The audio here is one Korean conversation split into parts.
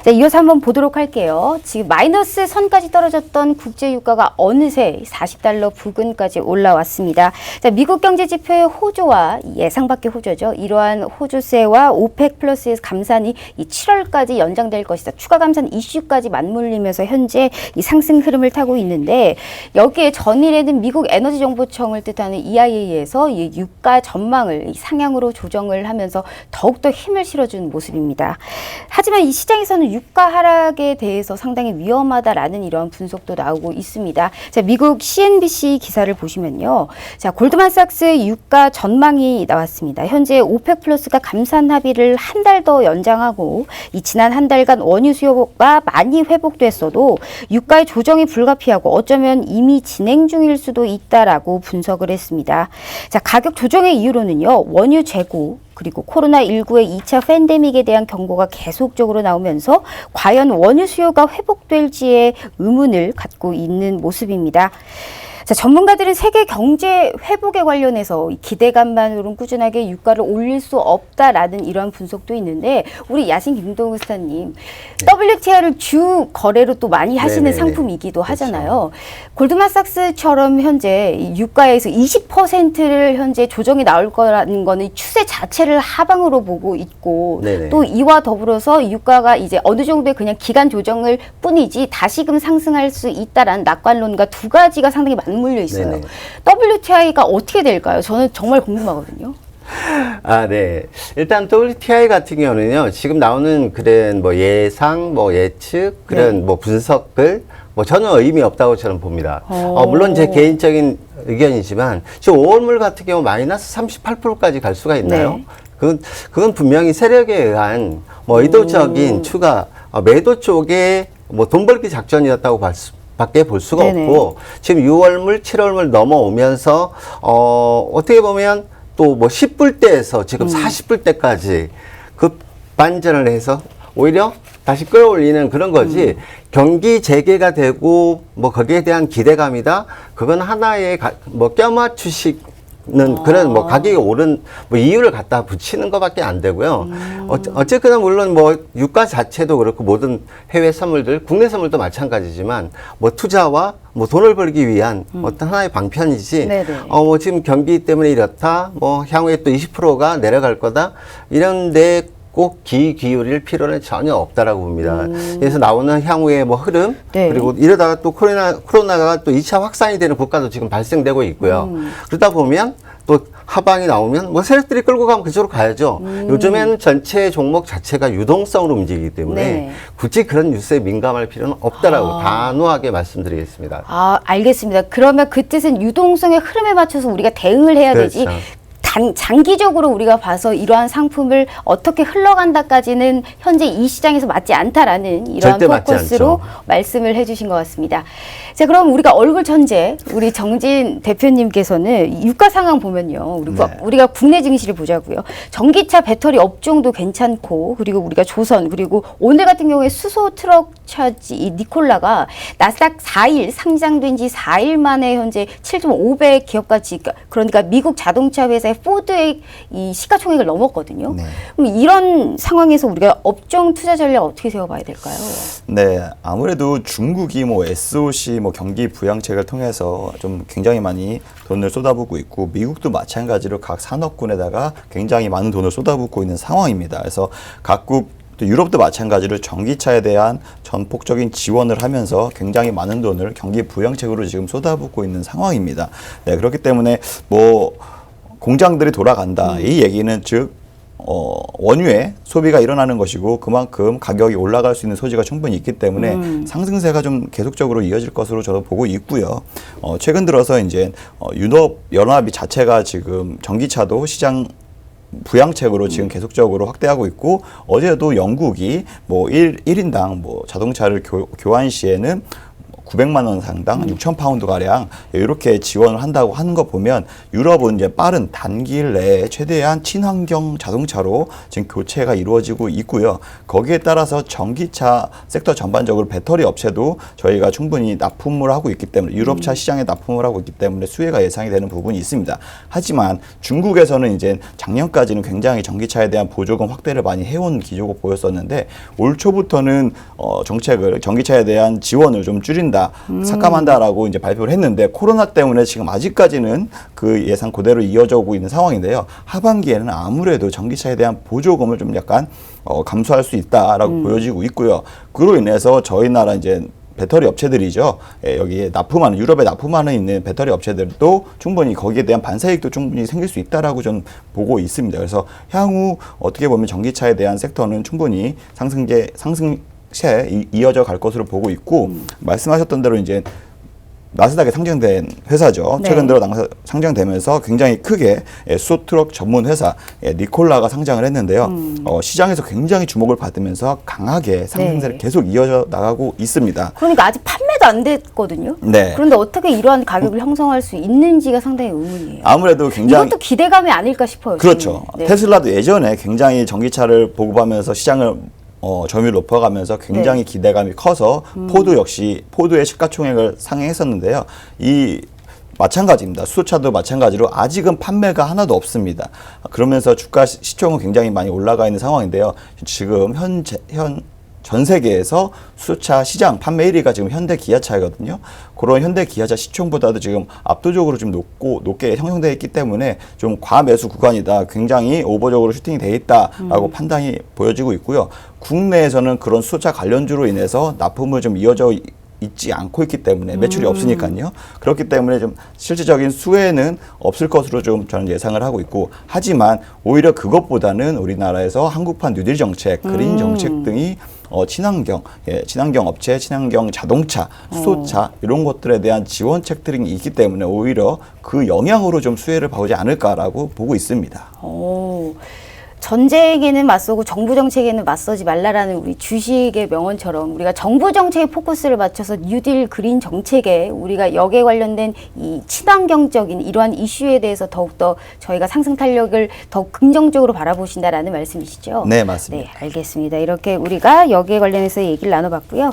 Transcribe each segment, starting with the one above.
네, 이어서 한번 보도록 할게요. 지금 마이너스 선까지 떨어졌던 국제 유가가 어느새 40달러 부근까지 올라왔습니다. 자, 미국 경제 지표의 호조와 예상 밖의 호조죠. 이러한 호조세와 오펙 플러스의 감산이 이 7월까지 연장될 것이다. 추가 감산 이슈까지 맞물리면서 현재 이 상승 흐름을 타고 있는데, 여기에 전일에는 미국 에너지 정보청을 뜻하는 EIA에서 이 유가 전망을 상향으로 조정을 하면서 더욱더 힘을 실어준 모습입니다. 하지만 이 시장에서는 유가 하락에 대해서 상당히 위험하다라는 이런 분석도 나오고 있습니다. 자, 미국 CNBC 기사를 보시면요. 자, 골드만삭스 유가 전망이 나왔습니다. 현재 오펙 플러스가 감산 합의를 한 달 더 연장하고 이 지난 한 달간 원유 수요가 많이 회복됐어도 유가의 조정이 불가피하고 어쩌면 이미 진행 중일 수도 있다라고 분석을 했습니다. 자, 가격 조정의 이유로는요. 원유 재고 그리고 코로나19의 2차 팬데믹에 대한 경고가 계속적으로 나오면서 과연 원유 수요가 회복될지에 의문을 갖고 있는 모습입니다. 자, 전문가들은 세계 경제 회복에 관련해서 기대감만으로는 꾸준하게 유가를 올릴 수 없다라는 이런 분석도 있는데, 우리 야신 김동우 스타님, WTI를 주 거래로 또 많이 하시는 네네네. 상품이기도 그렇죠. 하잖아요. 골드만삭스처럼 현재 유가에서 20%를 현재 조정이 나올 거라는 거는 추세 자체를 하방으로 보고 있고, 네네. 또 이와 더불어서 유가가 이제 어느 정도의 그냥 기간 조정을 뿐이지 다시금 상승할 수 있다라는 낙관론과 두 가지가 상당히 맞물려 있어요. 네네. WTI가 어떻게 될까요? 저는 정말 궁금하거든요. 아, 네. 일단 WTI 같은 경우는요, 지금 나오는 그런 뭐 예상, 뭐 예측, 그런 네. 뭐 분석들, 뭐 전혀 의미 없다고 저는 봅니다. 물론 제 개인적인 의견이지만, 지금 5월물 같은 경우 마이너스 38%까지 갈 수가 있나요? 네. 그건 분명히 세력에 의한 뭐 의도적인 추가, 매도 쪽에 뭐 돈 벌기 작전이었다고 밖에 볼 수가 네네. 없고, 지금 6월물, 7월물 넘어오면서, 어떻게 보면 또 뭐 10불대에서 지금 40불대까지 급 반전을 해서 오히려 다시 끌어올리는 그런 거지, 경기 재개가 되고 뭐 거기에 대한 기대감이다, 그건 하나의 뭐 껴맞추식 그런 뭐 가격이 오른 뭐 이유를 갖다 붙이는 것밖에 안 되고요. 어쨌거나 물론 뭐 유가 자체도 그렇고 모든 해외 선물들, 국내 선물도 마찬가지지만 뭐 투자와 뭐 돈을 벌기 위한 어떤 하나의 방편이지. 네네. 뭐 지금 경기 때문에 이렇다, 뭐 향후에 또 20%가 내려갈 거다, 이런데 꼭 기울일 필요는 전혀 없다라고 봅니다. 그래서 나오는 향후의 뭐 흐름, 네. 그리고 이러다가 또 코로나가 또 2차 확산이 되는 국가도 지금 발생되고 있고요. 그러다 보면 또 하방이 나오면 뭐 세력들이 끌고 가면 그쪽으로 가야죠. 요즘에는 전체 종목 자체가 유동성으로 움직이기 때문에 네. 굳이 그런 뉴스에 민감할 필요는 없다라고 단호하게 말씀드리겠습니다. 아, 알겠습니다. 그러면 그 뜻은 유동성의 흐름에 맞춰서 우리가 대응을 해야 되지. 그렇죠. 장기적으로 우리가 봐서 이러한 상품을 어떻게 흘러간다까지는 현재 이 시장에서 맞지 않다라는 이러한 절대 맞지 포커스로 않죠. 말씀을 해주신 것 같습니다. 자, 그럼 우리가 얼굴 천재 우리 정진 대표님께서는 유가 상황 보면요, 우리가 국내 증시를 보자고요. 전기차 배터리 업종도 괜찮고, 그리고 우리가 조선, 그리고 오늘 같은 경우에 수소 트럭 차지 이 니콜라가 나스닥 4일 상장된 지 4일 만에 현재 7.5배 기업가치, 그러니까 미국 자동차 회사의 포드의 이 시가총액을 넘었거든요. 네. 그럼 이런 상황에서 우리가 업종 투자 전략 어떻게 세워봐야 될까요? 네, 아무래도 중국이 뭐 SOC 뭐 경기 부양책을 통해서 좀 굉장히 많이 돈을 쏟아붓고 있고, 미국도 마찬가지로 각 산업군에다가 굉장히 많은 돈을 쏟아붓고 있는 상황입니다. 그래서 각국 또 유럽도 마찬가지로 전기차에 대한 전폭적인 지원을 하면서 굉장히 많은 돈을 경기 부양책으로 지금 쏟아붓고 있는 상황입니다. 네, 그렇기 때문에 뭐 공장들이 돌아간다, 이 얘기는 즉 원유의 소비가 일어나는 것이고, 그만큼 가격이 올라갈 수 있는 소지가 충분히 있기 때문에 상승세가 좀 계속적으로 이어질 것으로 저도 보고 있고요. 최근 들어서 이제 유럽 연합이 자체가 지금 전기차도 시장 부양책으로 지금 계속적으로 확대하고 있고, 어제도 영국이 뭐 1인당 뭐 자동차를 교환 시에는 900만 원 상당 6천 파운드 가량 이렇게 지원을 한다고 하는 거 보면 유럽은 이제 빠른 단기일 내에 최대한 친환경 자동차로 지금 교체가 이루어지고 있고요. 거기에 따라서 전기차 섹터 전반적으로 배터리 업체도 저희가 충분히 납품을 하고 있기 때문에 유럽차 시장에 납품을 하고 있기 때문에 수혜가 예상이 되는 부분이 있습니다. 하지만 중국에서는 이제 작년까지는 굉장히 전기차에 대한 보조금 확대를 많이 해온 기조가 보였었는데 올 초부터는 정책을 전기차에 대한 지원을 좀 줄인다, 삭감한다라고 이제 발표를 했는데 코로나 때문에 지금 아직까지는 그 예상 그대로 이어져 오고 있는 상황인데요. 하반기에는 아무래도 전기차에 대한 보조금을 좀 약간 감소할 수 있다라고 보여지고 있고요. 그로 인해서 저희 나라 이제 배터리 업체들이죠. 여기에 납품하는 유럽에 납품하는 있는 배터리 업체들도 충분히 거기에 대한 반사이익도 충분히 생길 수 있다라고 저는 보고 있습니다. 그래서 향후 어떻게 보면 전기차에 대한 섹터는 충분히 상승세 이어져 갈 것으로 보고 있고 말씀하셨던 대로 이제 나스닥에 상장된 회사죠. 네. 최근 들어 상장되면서 굉장히 크게 수소트럭 전문 회사 니콜라가 상장을 했는데요. 시장에서 굉장히 주목을 받으면서 강하게 상승세를 네. 계속 이어져 나가고 있습니다. 그러니까 아직 판매도 안 됐거든요. 네. 그런데 어떻게 이러한 가격을 형성할 수 있는지가 상당히 의문이에요. 아무래도 굉장히 이것도 기대감이 아닐까 싶어요. 그렇죠. 저는. 네. 테슬라도 예전에 굉장히 전기차를 보급하면서 시장을 점유율 높아가면서 굉장히 기대감이 커서 포드의 시가총액을 상회했었는데요. 이 마찬가지입니다. 수소차도 마찬가지로 아직은 판매가 하나도 없습니다. 그러면서 주가 시총은 굉장히 많이 올라가 있는 상황인데요. 지금 전 세계에서 수소차 시장 판매 1위가 지금 현대 기아차이거든요. 그런 현대 기아차 시총보다도 지금 압도적으로 좀 높게 형성되어 있기 때문에 좀 과매수 구간이다. 굉장히 오버적으로 슈팅이 돼 있다라고 판단이 보여지고 있고요. 국내에서는 그런 수소차 관련주로 인해서 납품을 좀 이어져 있지 않고 있기 때문에 매출이 없으니까요. 그렇기 때문에 좀 실질적인 수혜는 없을 것으로 좀 저는 예상을 하고 있고 하지만 오히려 그것보다는 우리나라에서 한국판 뉴딜 정책, 그린 정책 등이 친환경 업체, 친환경 자동차, 수소차 이런 것들에 대한 지원책들이 있기 때문에 오히려 그 영향으로 좀 수혜를 보지 않을까라고 보고 있습니다. 전쟁에는 맞서고 정부 정책에는 맞서지 말라라는 우리 주식의 명언처럼 우리가 정부 정책에 포커스를 맞춰서 뉴딜 그린 정책에 우리가 역에 관련된 이 친환경적인 이러한 이슈에 대해서 더욱더 저희가 상승 탄력을 더 긍정적으로 바라보신다라는 말씀이시죠? 네, 맞습니다. 네, 알겠습니다. 이렇게 우리가 여기에 관련해서 얘기를 나눠봤고요.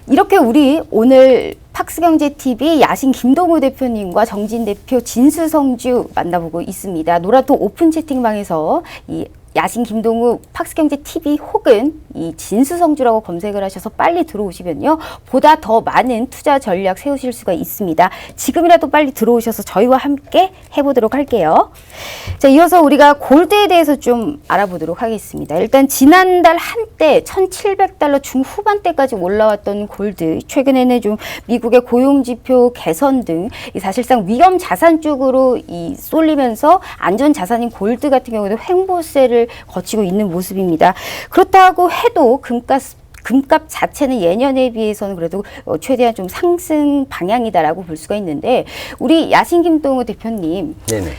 이렇게 우리 오늘 팍스경제TV 야신 김동우 대표님과 정진 대표 진수성주 만나보고 있습니다. 노라톡 오픈 채팅방에서 이 야신 김동우 팍스경제TV 혹은 이 진수성주라고 검색을 하셔서 빨리 들어오시면요. 보다 더 많은 투자 전략 세우실 수가 있습니다. 지금이라도 빨리 들어오셔서 저희와 함께 해보도록 할게요. 자, 이어서 우리가 골드에 대해서 좀 알아보도록 하겠습니다. 일단 지난달 한때 1,700달러 중후반대까지 올라왔던 골드, 최근에는 좀 미국의 고용지표 개선 등 사실상 위험 자산 쪽으로 쏠리면서 안전 자산인 골드 같은 경우도 횡보세를 거치고 있는 모습입니다. 그렇다고 해도 금값 자체는 예년에 비해서는 그래도 최대한 좀 상승 방향이다라고 볼 수가 있는데 우리 야신 김동우 대표님, 네네.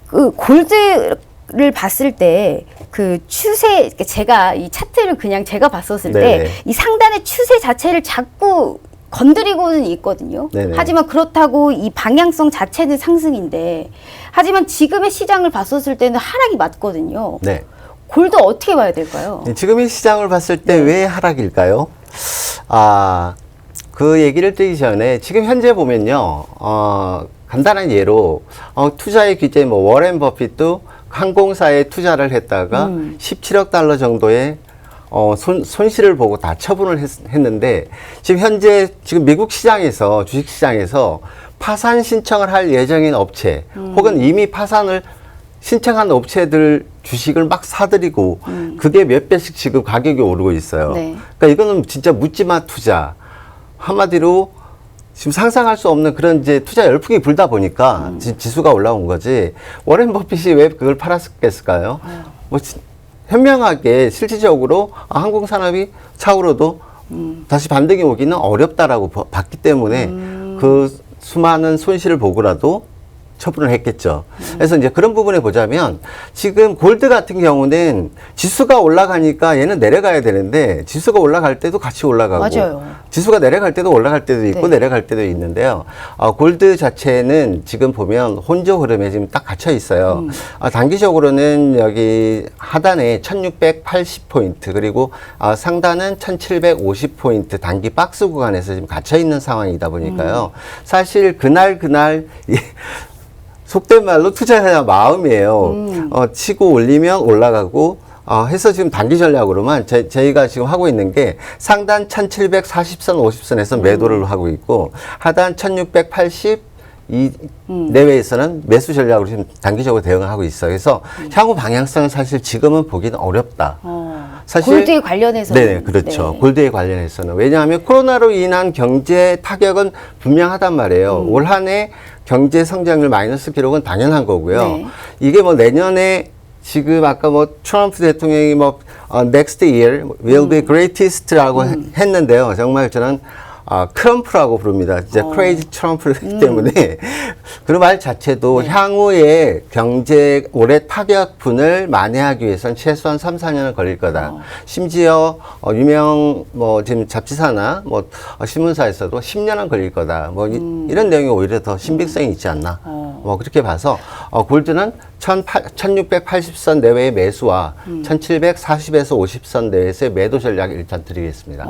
그 골드를 봤을 때 그 추세, 제가 이 차트를 그냥 제가 봤었을 네네. 때 이 상단의 추세 자체를 자꾸 건드리고는 있거든요. 네네. 하지만 그렇다고 이 방향성 자체는 상승인데 하지만 지금의 시장을 봤었을 때는 하락이 맞거든요. 네. 골드 어떻게 봐야 될까요? 지금의 시장을 봤을 때 왜 하락일까요? 그 얘기를 드리기 전에 지금 현재 보면요, 간단한 예로, 투자의 규제, 워렌 버핏도 항공사에 투자를 했다가 17억 달러 정도의 손실을 보고 다 처분을 했는데, 지금 미국 시장에서, 주식 시장에서 파산 신청을 할 예정인 업체, 혹은 이미 파산을 신청한 업체들 주식을 막 사들이고, 그게 몇 배씩 지금 가격이 오르고 있어요. 네. 그러니까 이거는 진짜 묻지마 투자. 한마디로 지금 상상할 수 없는 그런 이제 투자 열풍이 불다 보니까 지수가 올라온 거지. 워렌 버핏이 왜 그걸 팔았겠을까요? 현명하게 실질적으로 항공 산업이 차후로도 다시 반등이 오기는 어렵다라고 봤기 때문에 그 수많은 손실을 보고라도 처분을 했겠죠. 그래서 이제 그런 부분에 보자면 지금 골드 같은 경우는 지수가 올라가니까 얘는 내려가야 되는데 지수가 올라갈 때도 같이 올라가고 맞아요. 지수가 내려갈 때도 올라갈 때도 있고 네. 내려갈 때도 있는데요. 골드 자체는 지금 보면 혼조 흐름에 지금 딱 갇혀 있어요. 단기적으로는 여기 하단에 1680포인트 그리고 상단은 1750포인트 단기 박스 구간에서 지금 갇혀 있는 상황이다 보니까요. 사실 그날 속된 말로 투자자 마음이에요. 치고 올리면 올라가고 해서 지금 단기 전략으로만 저희가 지금 하고 있는 게 상단 1740선 50선에서 매도를 하고 있고 하단 1680 이 내외에서는 매수 전략으로 지금 단기적으로 대응을 하고 있어요. 그래서 향후 방향성은 사실 지금은 보기는 어렵다. 사실 골드에 관련해서는. 네, 그렇죠. 네. 골드에 관련해서는 왜냐하면 코로나로 인한 경제 타격은 분명하단 말이에요. 올 한 해 경제 성장률 마이너스 기록은 당연한 거고요. 네. 이게 뭐 내년에 지금 아까 뭐 트럼프 대통령이 뭐 next year will be greatest라고 했는데요. 정말 저는 트럼프라고 부릅니다. 진짜 크레이지 트럼프이기 때문에 그 말 자체도 향후에 경제 올해 타격분을 만회하기 위해서는 최소한 3, 4년은 걸릴 거다. 심지어 유명 뭐 지금 잡지사나 뭐 신문사에서도 10년은 걸릴 거다. 뭐 이런 내용이 오히려 더 신빙성이 있지 않나. 뭐 그렇게 봐서 골드는 1680선 내외의 매수와 1740에서 50선 내에서의 매도 전략을 일단 드리겠습니다.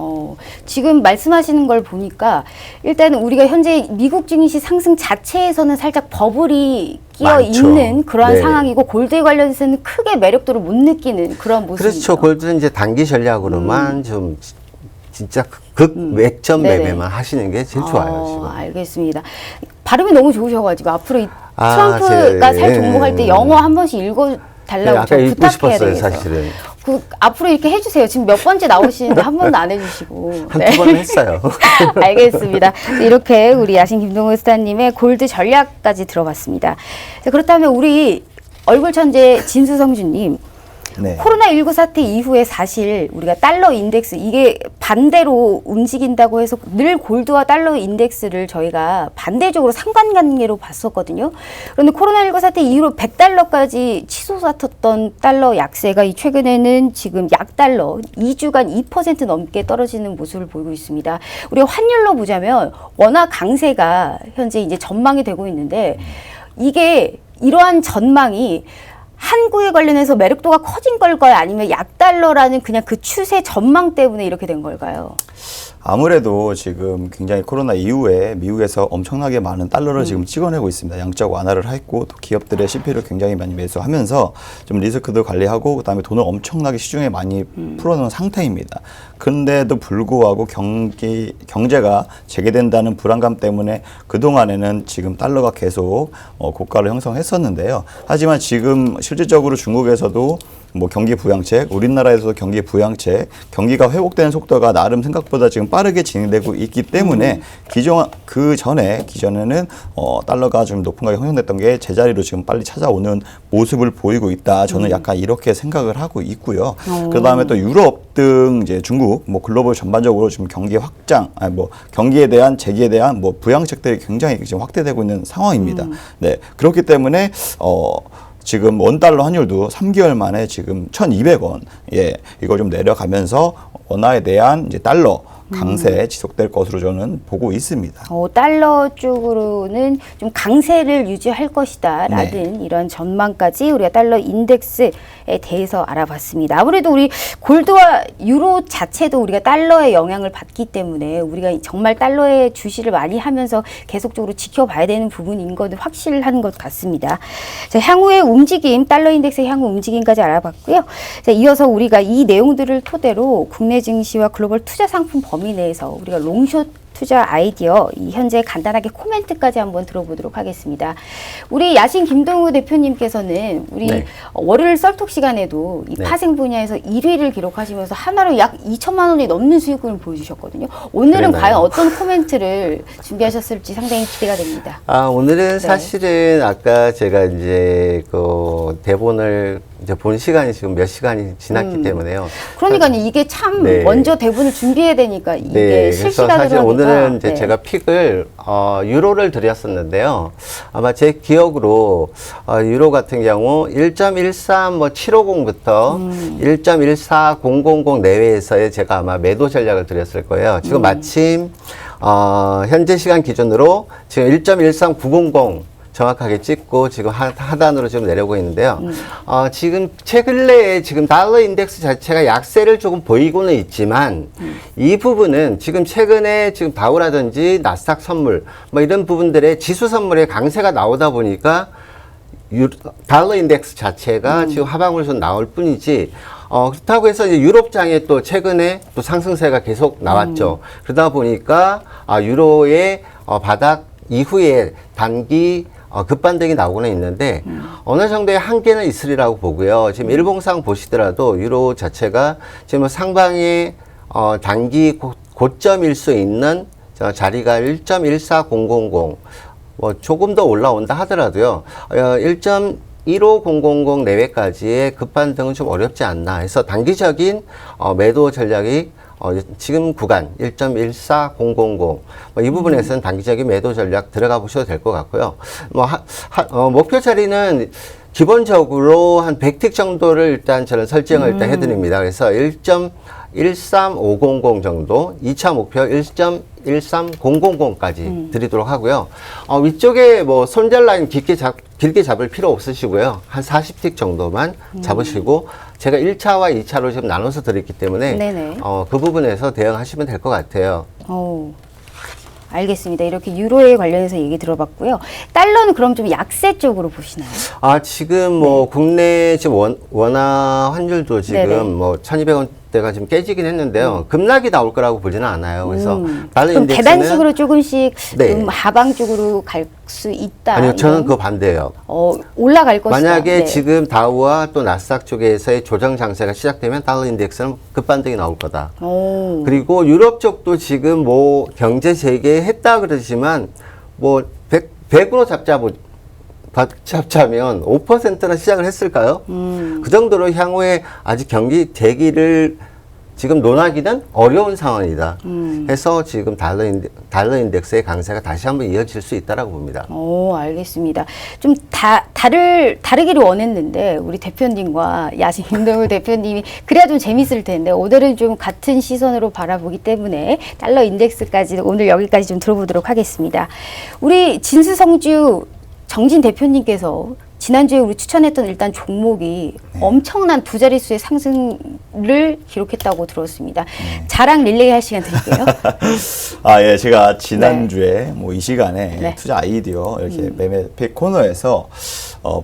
지금 말씀하시는 걸 보니까 일단 우리가 현재 미국 증시 상승 자체에서는 살짝 버블이 끼어 많죠. 있는 그러한 네. 상황이고 골드에 관련해서는 크게 매력도를 못 느끼는 그런 모습입니다. 그렇죠. 골드는 이제 단기 전략으로만 좀 진짜 극 맥점 네네. 매매만 하시는 게 제일 좋아요, 지금. 알겠습니다. 발음이 너무 좋으셔가지고 앞으로 이 아, 트럼프가 제- 살 종목할 때 영어 한 번씩 네, 읽어달라고 아까 저 읽고 부탁해야 싶었어요, 되겠어요. 사실은. 앞으로 이렇게 해주세요. 지금 몇 번째 나오시는데 한 번도 안 해주시고. 한 두 번 했어요. 알겠습니다. 이렇게 우리 야신 김동호 스타님의 골드 전략까지 들어봤습니다. 자, 그렇다면 우리 얼굴 천재 진수성주님. 네. 코로나19 사태 이후에 사실 우리가 달러 인덱스 이게 반대로 움직인다고 해서 늘 골드와 달러 인덱스를 저희가 반대적으로 상관관계로 봤었거든요. 그런데 코로나19 사태 이후로 100달러까지 치솟았던 달러 약세가 이 최근에는 지금 약달러 2주간 2% 넘게 떨어지는 모습을 보이고 있습니다. 우리가 환율로 보자면 워낙 강세가 현재 이제 전망이 되고 있는데 이게 이러한 전망이 한국에 관련해서 매력도가 커진 걸까요? 아니면 약달러라는 그냥 그 추세 전망 때문에 이렇게 된 걸까요? 아무래도 지금 굉장히 코로나 이후에 미국에서 엄청나게 많은 달러를 지금 찍어내고 있습니다. 양적 완화를 했고 또 기업들의 CP를 굉장히 많이 매수하면서 좀 리스크도 관리하고 그다음에 돈을 엄청나게 시중에 많이 풀어놓은 상태입니다. 근데도 불구하고 경제가 재개된다는 불안감 때문에 그동안에는 지금 달러가 계속 고가를 형성했었는데요. 하지만 지금 실질적으로 중국에서도 뭐 경기 부양책, 우리나라에서도 경기 부양책, 경기가 회복되는 속도가 나름 생각보다 지금 빠르게 진행되고 있기 때문에 기존에는 달러가 좀 높은 가격이 형성됐던 게 제자리로 지금 빨리 찾아오는 모습을 보이고 있다. 저는 약간 이렇게 생각을 하고 있고요. 그다음에 또 유럽 등 이제 중국, 뭐 글로벌 전반적으로 지금 경기 확장, 경기에 대한 재기에 대한 뭐 부양책들이 굉장히 지금 확대되고 있는 상황입니다. 네, 그렇기 때문에 지금 원달러 환율도 3개월 만에 지금 1,200원, 이걸 좀 내려가면서 원화에 대한 이제 달러 강세 지속될 것으로 저는 보고 있습니다. 달러 쪽으로는 좀 강세를 유지할 것이다 라는 이런 전망까지 우리가 달러 인덱스에 대해서 알아봤습니다. 아무래도 우리 골드와 유로 자체도 우리가 달러의 영향을 받기 때문에 우리가 정말 달러의 주시를 많이 하면서 계속적으로 지켜봐야 되는 부분인 건 확실한 것 같습니다. 자, 향후의 움직임, 달러 인덱스의 향후 움직임까지 알아봤고요. 자, 이어서 우리가 이 내용들을 토대로 국내 증시와 글로벌 투자 상품 범위 내에서 우리가 롱숏 투자 아이디어 현재 간단하게 코멘트까지 한번 들어보도록 하겠습니다. 우리 야신 김동우 대표님께서는 우리 네. 월요일 썰톡 시간에도 이 네. 파생 분야에서 1위를 기록하시면서 하나로 약 2천만 원이 넘는 수익금을 보여주셨거든요. 오늘은 그러나요? 과연 어떤 코멘트를 준비하셨을지 상당히 기대가 됩니다. 오늘은 네. 사실은 아까 제가 이제 그 대본을 이제 본 시간이 지금 몇 시간이 지났기 때문에요. 그러니까 이게 참 네. 먼저 대본을 준비해야 되니까 이게 네, 그래서 실시간으로 사실 하니까. 오늘은 이제 네. 제가 픽을 유로를 드렸었는데요. 아마 제 기억으로 유로 같은 경우 1.13 뭐 750부터 1.14000 내외에서의 제가 아마 매도 전략을 드렸을 거예요. 지금 마침 현재 시간 기준으로 지금 1.13900 정확하게 찍고 지금 하단으로 지금 내려오고 있는데요. 지금 최근래에 지금 달러 인덱스 자체가 약세를 조금 보이고는 있지만 이 부분은 지금 최근에 지금 다우라든지 나스닥 선물 뭐 이런 부분들의 지수 선물의 강세가 나오다 보니까 달러 인덱스 자체가 지금 하방으로 좀 나올 뿐이지 그렇다고 해서 이제 유럽장에 또 최근에 또 상승세가 계속 나왔죠. 그러다 보니까 유로의 바닥 이후에 단기 급반등이 나오고는 있는데 어느 정도의 한계는 있으리라고 보고요. 지금 일봉상 보시더라도 유로 자체가 지금 상방에 단기 고점일 수 있는 자리가 1.14000 뭐 조금 더 올라온다 하더라도요. 1.15000 내외까지의 급반등은 좀 어렵지 않나 해서 단기적인 매도 전략이 지금 구간 1.14000 이 부분에서는 단기적인 매도 전략 들어가 보셔도 될 것 같고요. 목표 자리는 기본적으로 한 100틱 정도를 일단 저는 설정을 일단 해드립니다. 그래서 1.13500 정도, 2차 목표 1.13000까지 드리도록 하고요. 위쪽에 뭐 손절 라인 길게 잡을 필요 없으시고요. 한 40틱 정도만 잡으시고 제가 1차와 2차로 지금 나눠서 드렸기 때문에 네네. 그 부분에서 대응하시면 될 것 같아요. 알겠습니다. 이렇게 유로에 관련해서 얘기 들어봤고요. 달러는 그럼 좀 약세 쪽으로 보시나요? 지금 뭐 국내 지금 원화 환율도 지금 네네. 뭐 1,200원대가 지금 깨지긴 했는데요. 급락이 나올 거라고 보지는 않아요. 그래서 달러 그럼 인덱스는 계단식으로 조금씩 네. 하방 쪽으로 갈 수 있다. 아니요, 저는 이런? 그거 반대예요. 올라갈 것이다. 만약에 네. 지금 다우와 또 나스닥 쪽에서의 조정 장세가 시작되면 달러 인덱스는 급반등이 나올 거다. 그리고 유럽 쪽도 지금 뭐 경제 재개했다 그러지만 뭐 100으로 잡자면 5%나 시작을 했을까요? 그 정도로 향후에 아직 경기 재기를 지금 논하기는 어려운 상황이다. 해서 지금 달러 인덱스의 강세가 다시 한번 이어질 수 있다라고 봅니다. 알겠습니다. 좀 다르기를 원했는데 우리 대표님과 야신 김동우 대표님이 그래야 좀 재밌을 텐데 오늘은 좀 같은 시선으로 바라보기 때문에 달러 인덱스까지 오늘 여기까지 좀 들어보도록 하겠습니다. 우리 진수성주 정진 대표님께서 지난주에 우리 추천했던 일단 종목이 엄청난 두 자릿수의 상승을 기록했다고 들었습니다. 자랑 릴레이 할 시간 드릴게요. 예, 제가 지난주에 뭐 이 시간에 네. 투자 아이디어 이렇게 매매픽 코너에서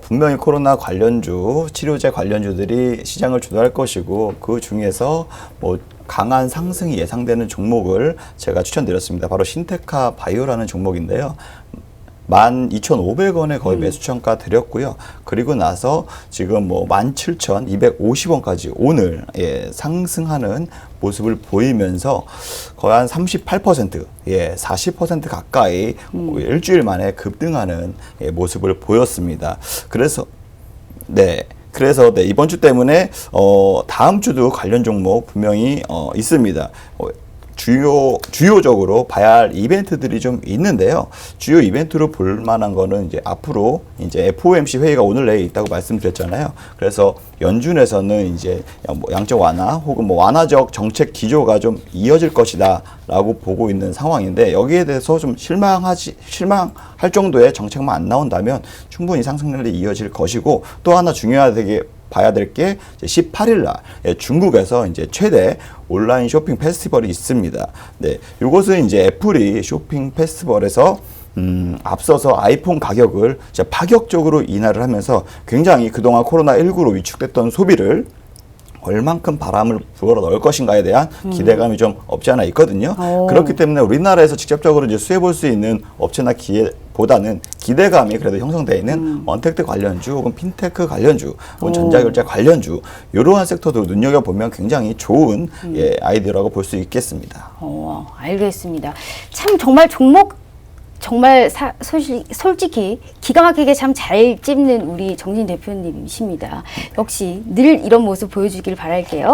분명히 코로나 관련주, 치료제 관련주들이 시장을 주도할 것이고 그 중에서 뭐 강한 상승이 예상되는 종목을 제가 추천드렸습니다. 바로 신테카 바이오라는 종목인데요. 12,500원에 거의 매수천가 드렸고요. 그리고 나서 지금 뭐 17,250원까지 오늘 상승하는 모습을 보이면서 거의 한 38%, 40% 가까이 일주일 만에 급등하는 모습을 보였습니다. 그래서 이번 주 때문에 다음 주도 관련 종목 분명히 있습니다. 주요적으로 봐야 할 이벤트들이 좀 있는데요. 주요 이벤트로 볼 만한 거는 이제 앞으로 이제 FOMC 회의가 오늘 내일 있다고 말씀드렸잖아요. 그래서 연준에서는 이제 양적 완화 혹은 뭐 완화적 정책 기조가 좀 이어질 것이다라고 보고 있는 상황인데 여기에 대해서 좀 실망할 정도의 정책만 안 나온다면 충분히 상승률이 이어질 것이고 또 하나 중요하게 봐야 될 게 18일 날 중국에서 이제 최대 온라인 쇼핑 페스티벌이 있습니다. 네, 이것은 이제 애플이 쇼핑 페스티벌에서 앞서서 아이폰 가격을 파격적으로 인하를 하면서 굉장히 그동안 코로나19로 위축됐던 소비를 얼만큼 바람을 불어 넣을 것인가에 대한 기대감이 좀 없지 않아 있거든요. 그렇기 때문에 우리나라에서 직접적으로 이제 수혜 볼 수 있는 업체나 기회보다는 기대감이 그래도 형성되어 있는 언택트 관련주 혹은 핀테크 관련주 혹은 전자결제 관련주 이러한 섹터도 눈여겨보면 굉장히 좋은 정말 솔직히 기가 막히게 참 잘 찝는 우리 정진 대표님이십니다. 역시 늘 이런 모습 보여주길 바랄게요.